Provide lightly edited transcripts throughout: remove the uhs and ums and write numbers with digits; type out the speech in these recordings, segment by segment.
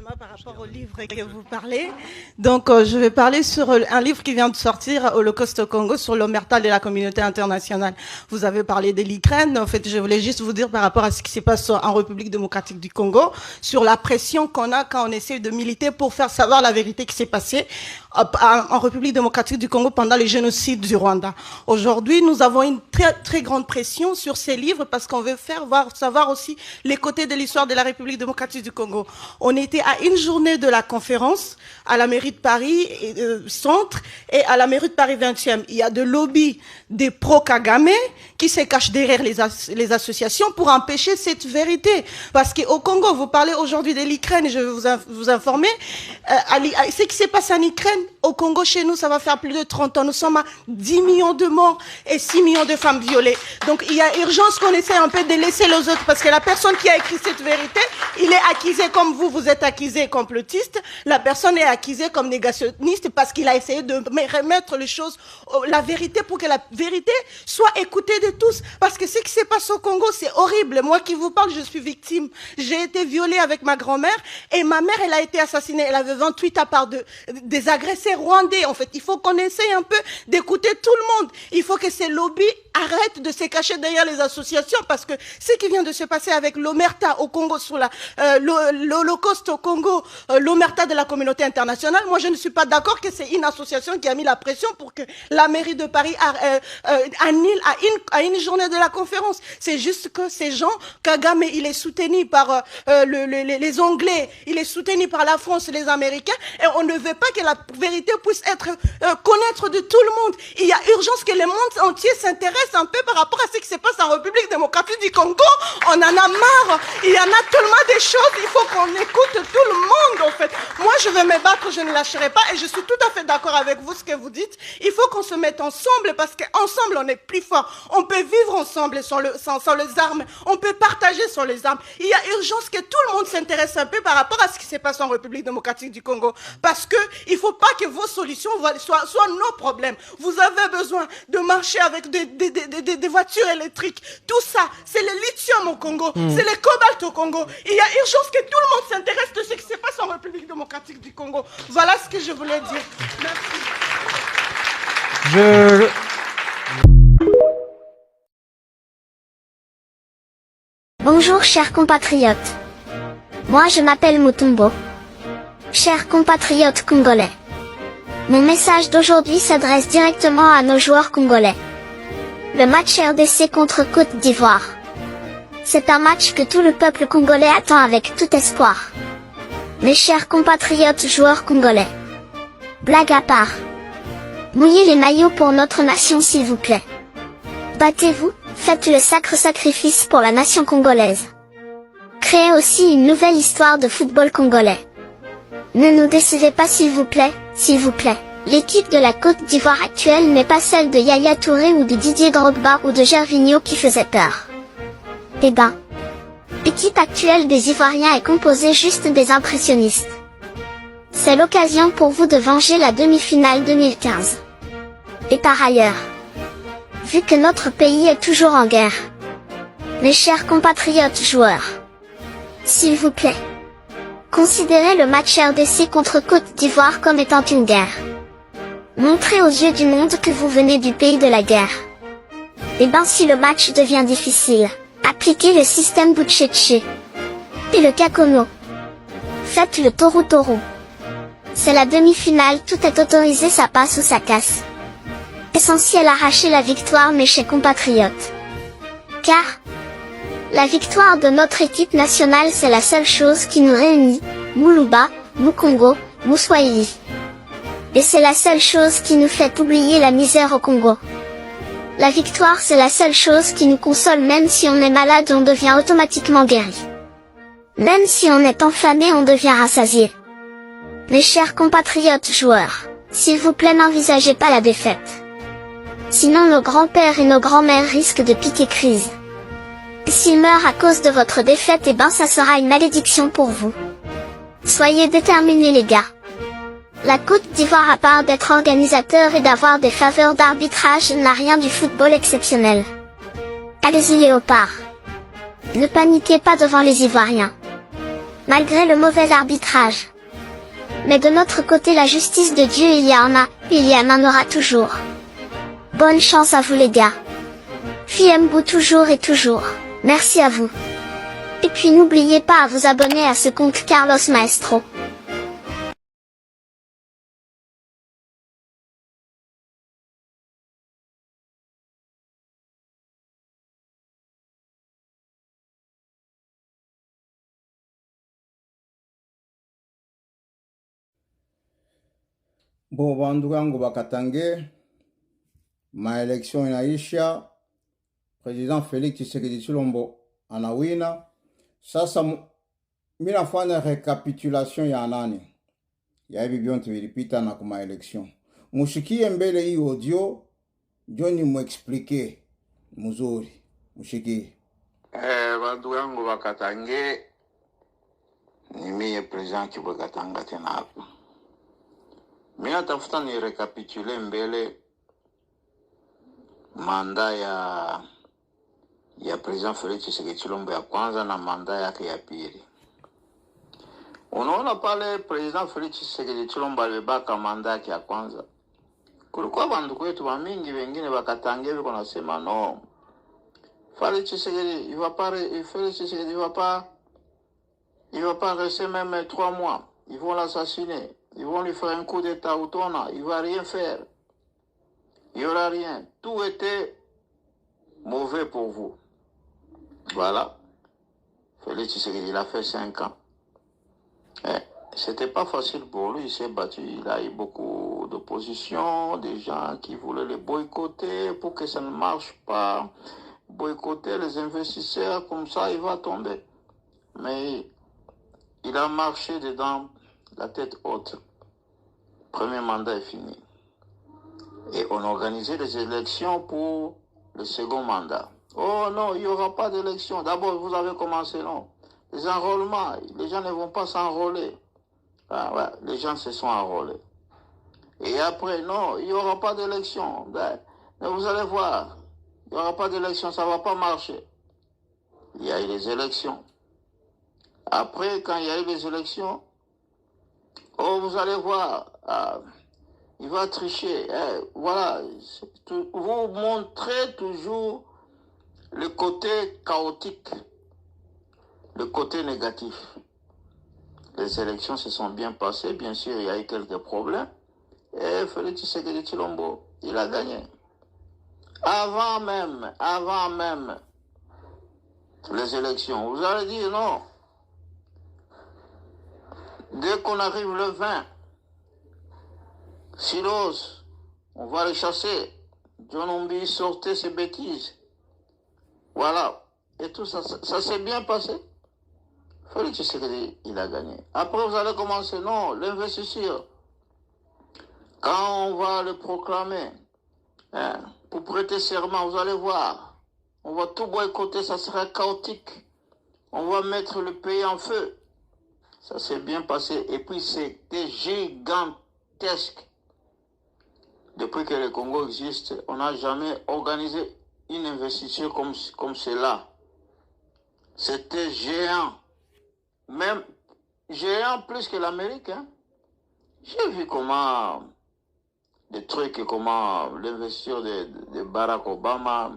Selma, par rapport au livre que vous parlez. Donc, je vais parler sur un livre qui vient de sortir, Holocauste au Congo, sur l'omerta de la communauté internationale. Vous avez parlé de l'Ukraine. En fait, je voulais juste vous dire par rapport à ce qui se passe en République démocratique du Congo, sur la pression qu'on a quand on essaie de militer pour faire savoir la vérité qui s'est passée en République démocratique du Congo pendant le génocide du Rwanda. Aujourd'hui, nous avons une très, très grande pression sur ces livres parce qu'on veut faire savoir aussi les côtés de l'histoire de la République démocratique du Congo. On était à une journée de la conférence à la mairie de Paris Centre et à la mairie de Paris 20e. Il y a des lobbies des pro-Kagame qui se cachent derrière les associations pour empêcher cette vérité. Parce qu'au Congo, vous parlez aujourd'hui de l'Ukraine, je vais vous informer, ce qui s'est passé en Ukraine, au Congo, chez nous, ça va faire plus de 30 ans. Nous sommes à 10 millions de morts et 6 millions de femmes violées. Donc, il y a urgence qu'on essaie un peu de laisser les autres parce que la personne qui a écrit cette vérité, il est accusé comme vous êtes accusé complotiste. La personne est accusée comme négationniste parce qu'il a essayé de remettre les choses, la vérité pour que la vérité soit écoutée de tous. Parce que ce qui se passe au Congo, c'est horrible. Moi qui vous parle, je suis victime. J'ai été violée avec ma grand-mère et ma mère, elle a été assassinée. Elle avait 28 à part des agressés rwandais. En fait, il faut qu'on essaye un peu d'écouter tout le monde. Il faut que ces lobbies arrêtent de se cacher derrière les associations parce que ce qui vient de se passer avec l'omerta au Congo sur l'Holocauste au Congo, l'omerta de la communauté internationale, moi je ne suis pas d'accord que c'est une association qui a mis la pression pour que la mairie de Paris annule à une journée de la conférence. C'est juste que ces gens, Kagame, il est soutenu par les Anglais, il est soutenu par la France et les Américains et on ne veut pas que la vérité puisse être connaître de tout le monde. Il y a urgence que le monde entier s'intéresse un peu par rapport à ce qui se passe en République démocratique du Congo. On en a marre. Il y en a tellement de choses. Il faut qu'on écoute tout le monde, en fait. Moi, je vais me battre, je ne lâcherai pas. Et je suis tout à fait d'accord avec vous, ce que vous dites. Il faut qu'on se mette ensemble parce qu'ensemble, on est plus fort. On peut vivre ensemble sans les armes. On peut partager sans les armes. Il y a urgence que tout le monde s'intéresse un peu par rapport à ce qui se passe en République démocratique du Congo. Parce que il faut pas que vos solutions soient nos problèmes. Vous avez besoin de marcher avec des voitures électriques. Tout ça, c'est le lithium au Congo, c'est le cobalt au Congo. Il y a urgence que tout le monde s'intéresse de ce qui se passe en République démocratique du Congo. Voilà ce que je voulais dire. Merci. Bonjour chers compatriotes. Moi je m'appelle Mutombo. Chers compatriotes congolais. Mon message d'aujourd'hui s'adresse directement à nos joueurs congolais. Le match RDC contre Côte d'Ivoire. C'est un match que tout le peuple congolais attend avec tout espoir. Mes chers compatriotes joueurs congolais. Blague à part. Mouillez les maillots pour notre nation s'il vous plaît. Battez-vous, faites le sacre sacrifice pour la nation congolaise. Créez aussi une nouvelle histoire de football congolais. Ne nous décevez pas s'il vous plaît, s'il vous plaît. L'équipe de la Côte d'Ivoire actuelle n'est pas celle de Yaya Touré ou de Didier Drogba ou de Gervinho qui faisait peur. Eh ben, l'équipe actuelle des Ivoiriens est composée juste des impressionnistes. C'est l'occasion pour vous de venger la demi-finale 2015. Et par ailleurs, vu que notre pays est toujours en guerre, mes chers compatriotes joueurs, s'il vous plaît, considérez le match RDC contre Côte d'Ivoire comme étant une guerre. Montrez aux yeux du monde que vous venez du pays de la guerre. Et ben si le match devient difficile, appliquez le système Butcheche. Et le Kakono. Faites le Toru. C'est la demi-finale, tout est autorisé, ça passe ou ça casse. Essentiel arracher la victoire mes chers compatriotes. Car, la victoire de notre équipe nationale c'est la seule chose qui nous réunit, Muluba, Mukongo, Muswahili. Et c'est la seule chose qui nous fait oublier la misère au Congo. La victoire c'est la seule chose qui nous console, même si on est malade on devient automatiquement guéri. Même si on est enflammé on devient rassasié. Mes chers compatriotes joueurs, s'il vous plaît n'envisagez pas la défaite. Sinon nos grands-pères et nos grands-mères risquent de piquer crise. S'ils meurent à cause de votre défaite, eh ben ça sera une malédiction pour vous. Soyez déterminés les gars. La Côte d'Ivoire, à part d'être organisateur et d'avoir des faveurs d'arbitrage, n'a rien du football exceptionnel. Allez-y léopard. Ne paniquez pas devant les Ivoiriens. malgré le mauvais arbitrage. Mais de notre côté, la justice de Dieu, il y en a, il y en aura toujours. Bonne chance à vous les gars. Fiez-vous toujours et toujours. Merci à vous. Et puis n'oubliez pas à vous abonner à ce compte Carlos Maestro. Bon, bandugu yangu bakatange, maelection inaisha, President Felix Tshisekedi Tshilombo anawina. Sasa mina fanya recapitulation ya nani ya hivi vyonte vilipita na kuma election. Mushikie mbele hii audio, Johnny muexplike mzuri, mushikie. Bandugu yangu bakatange, ni mie President Kibwekatanga tena hapa. Mina tafuta ni recapitule mbele manda ya President Felix Tshisekedi Tshilombo ya kwanza na manda yake ya pili. Unaona pale President Felix Tshisekedi Tshilombo alibaka manda yake ya kwanza, kulikuwa bandu kwetu wa mingi wengine wakatange wiko nasema no, Felix Tshisekedi il va pas rester même 3 mois, ils vont l'assassiner. Ils vont lui faire un coup d'état autonome, il ne va rien faire. Il n'y aura rien. Tout était mauvais pour vous. Voilà. Félix Tshisekedi, il a fait 5 ans. C'était pas facile pour lui, il s'est battu. Il a eu beaucoup d'opposition, des gens qui voulaient le boycotter pour que ça ne marche pas. Boycotter les investisseurs, comme ça, il va tomber. Mais il a marché dedans la tête haute. Premier mandat est fini. Et on a organisé des élections pour le second mandat. Oh non, il n'y aura pas d'élection. D'abord, vous avez commencé, non. Les enrôlements, les gens ne vont pas s'enrôler. Ah ouais, les gens se sont enrôlés. Et après, non, il n'y aura pas d'élection. Ben, mais vous allez voir, il n'y aura pas d'élection, ça ne va pas marcher. Il y a eu les élections. Après, quand il y a eu les élections, oh, vous allez voir, il va tricher. Voilà, vous montrez toujours le côté chaotique, le côté négatif. Les élections se sont bien passées, bien sûr, il y a eu quelques problèmes. Et Félix Tshisekedi Tshilombo, il a gagné. Avant même les élections, vous allez dire non. Dès qu'on arrive le 20, Silos, on va le chasser. John Ombi sortait ses bêtises. Voilà. Et tout ça, ça s'est bien passé. Félix Tshisekedi, il a gagné. Après, vous allez commencer, non, l'investisseur. Quand on va le proclamer, pour prêter serment, vous allez voir, on va tout boycotter, ça sera chaotique. On va mettre le pays en feu. Ça s'est bien passé. Et puis, c'était gigantesque. Depuis que le Congo existe, on n'a jamais organisé une investiture comme cela. C'était géant. Même géant plus que l'Amérique. Hein. J'ai vu comment des trucs, comment l'investiture de Barack Obama,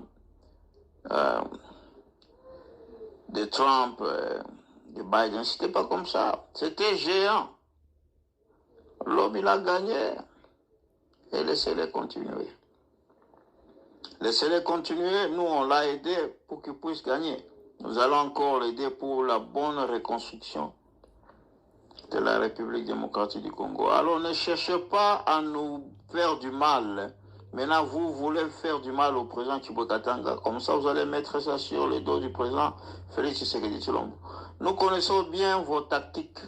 de Trump, de Biden, c'était pas comme ça. C'était géant. L'homme, il a gagné. Et laissez-les continuer. Laissez-les continuer. Nous, on l'a aidé pour qu'il puisse gagner. Nous allons encore l'aider pour la bonne reconstruction de la République démocratique du Congo. Alors, ne cherchez pas à nous faire du mal. Maintenant, vous voulez faire du mal au président Kibwekatanga. Comme ça, vous allez mettre ça sur le dos du président Félix Tshisekedi Tshilombo. Nous connaissons bien vos tactiques.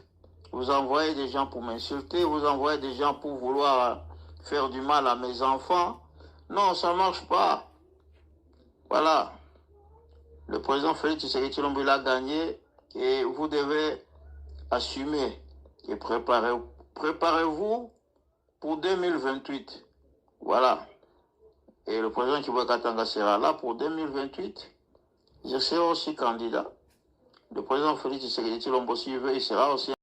Vous envoyez des gens pour m'insulter. Vous envoyez des gens pour vouloir faire du mal à mes enfants. Non, ça ne marche pas. Voilà. Le président Félix Tshisekedi Tshilombo, il a gagné et vous devez assumer et préparez-vous pour 2028. Voilà. Et le président Kibwekatanga sera là pour 2028. Je serai aussi candidat. Le président Félix Tshisekedi Tshilombo, s'il veut, il sera aussi